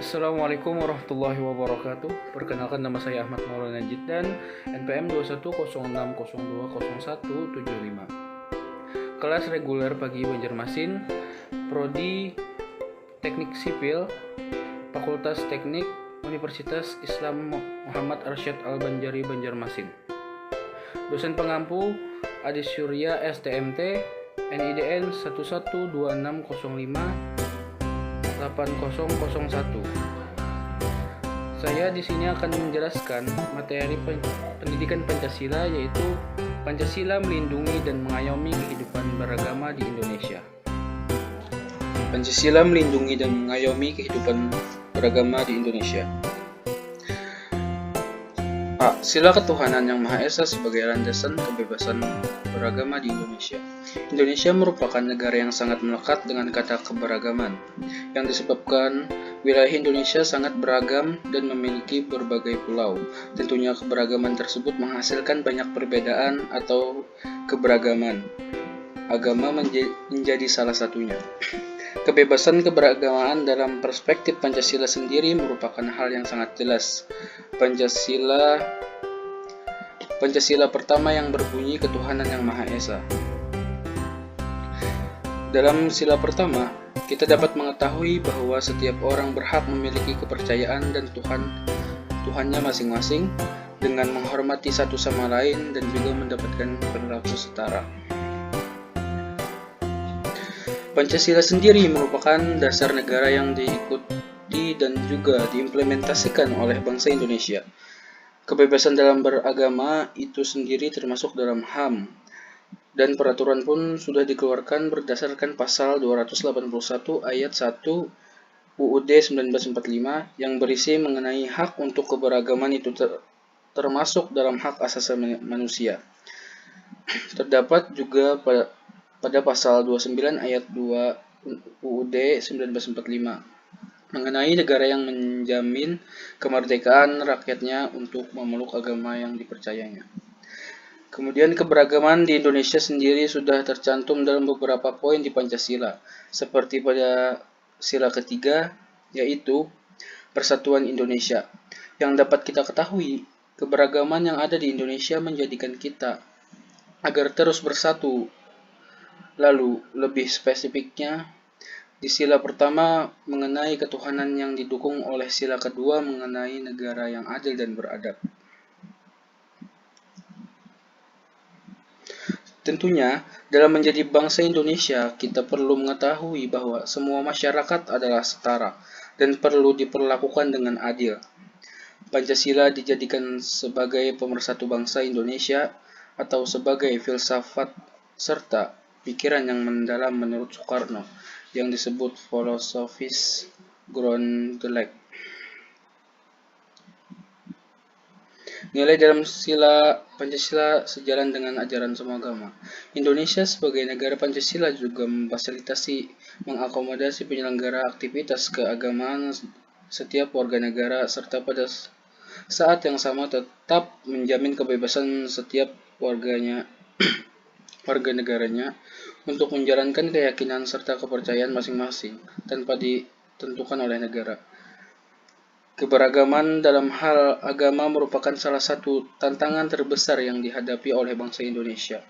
Assalamualaikum warahmatullahi wabarakatuh. Perkenalkan, nama saya Ahmad Maulana Jiddan, NPM 2106020175. Kelas reguler pagi Banjarmasin, Prodi Teknik Sipil, Fakultas Teknik, Universitas Islam Muhammad Arsyad Al-Banjari Banjarmasin. Dosen pengampu Adi Surya STMT, NIDN 112605 8001. Saya di sini akan menjelaskan materi pendidikan Pancasila, yaitu Pancasila melindungi dan mengayomi kehidupan beragama di Indonesia. Pancasila melindungi dan mengayomi kehidupan beragama di Indonesia. A. Sila ketuhanan yang Maha Esa sebagai landasan kebebasan beragama di Indonesia. Indonesia merupakan negara yang sangat melekat dengan kata keberagaman, yang disebabkan wilayah Indonesia sangat beragam dan memiliki berbagai pulau. Tentunya keberagaman tersebut menghasilkan banyak perbedaan atau keberagaman. Agama menjadi salah satunya. Kebebasan keberagamaan dalam perspektif Pancasila sendiri merupakan hal yang sangat jelas. Pancasila pertama yang berbunyi ketuhanan yang Maha Esa. Dalam sila pertama, kita dapat mengetahui bahwa setiap orang berhak memiliki kepercayaan dan Tuhannya masing-masing, dengan menghormati satu sama lain dan juga mendapatkan perilaku setara. Pancasila sendiri merupakan dasar negara yang diikuti dan juga diimplementasikan oleh bangsa Indonesia. Kebebasan dalam beragama itu sendiri termasuk dalam HAM, dan peraturan pun sudah dikeluarkan berdasarkan pasal 281 ayat 1 UUD 1945 yang berisi mengenai hak untuk keberagaman itu termasuk dalam hak asasi manusia. Terdapat juga pada pasal 29 ayat 2 UUD 1945 mengenai negara yang menjamin kemerdekaan rakyatnya untuk memeluk agama yang dipercayanya. Kemudian keberagaman di Indonesia sendiri sudah tercantum dalam beberapa poin di Pancasila, seperti pada sila ketiga, yaitu Persatuan Indonesia. Yang dapat kita ketahui, keberagaman yang ada di Indonesia menjadikan kita agar terus bersatu. Lalu, lebih spesifiknya, di sila pertama mengenai ketuhanan yang didukung oleh sila kedua mengenai negara yang adil dan beradab. Tentunya, dalam menjadi bangsa Indonesia, kita perlu mengetahui bahwa semua masyarakat adalah setara dan perlu diperlakukan dengan adil. Pancasila dijadikan sebagai pemersatu bangsa Indonesia atau sebagai filsafat serta pikiran yang mendalam menurut Soekarno, yang disebut filosofis Grundgelenk. Nilai dalam sila Pancasila sejalan dengan ajaran semua agama. Indonesia sebagai negara Pancasila juga memfasilitasi, mengakomodasi penyelenggara aktivitas keagamaan setiap warga negara, serta pada saat yang sama tetap menjamin kebebasan setiap warga negaranya untuk menjalankan keyakinan serta kepercayaan masing-masing tanpa ditentukan oleh negara. Keberagaman dalam hal agama merupakan salah satu tantangan terbesar yang dihadapi oleh bangsa Indonesia.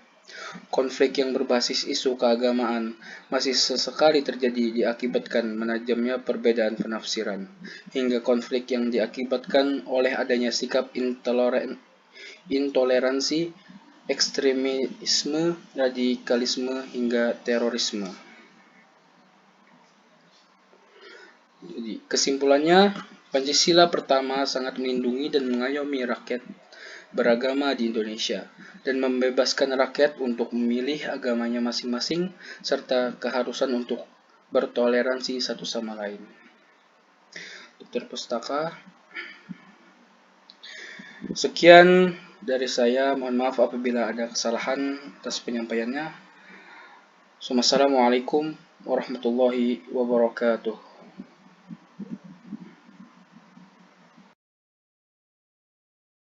Konflik yang berbasis isu keagamaan masih sesekali terjadi diakibatkan menajamnya perbedaan penafsiran, hingga konflik yang diakibatkan oleh adanya sikap intoleransi, ekstremisme, radikalisme, hingga terorisme. Jadi, kesimpulannya, Pancasila pertama sangat melindungi dan mengayomi rakyat beragama di Indonesia dan membebaskan rakyat untuk memilih agamanya masing-masing serta keharusan untuk bertoleransi satu sama lain. Dr. Pustaka. Sekian dari saya, mohon maaf apabila ada kesalahan atas penyampaiannya. Assalamualaikum warahmatullahi wabarakatuh.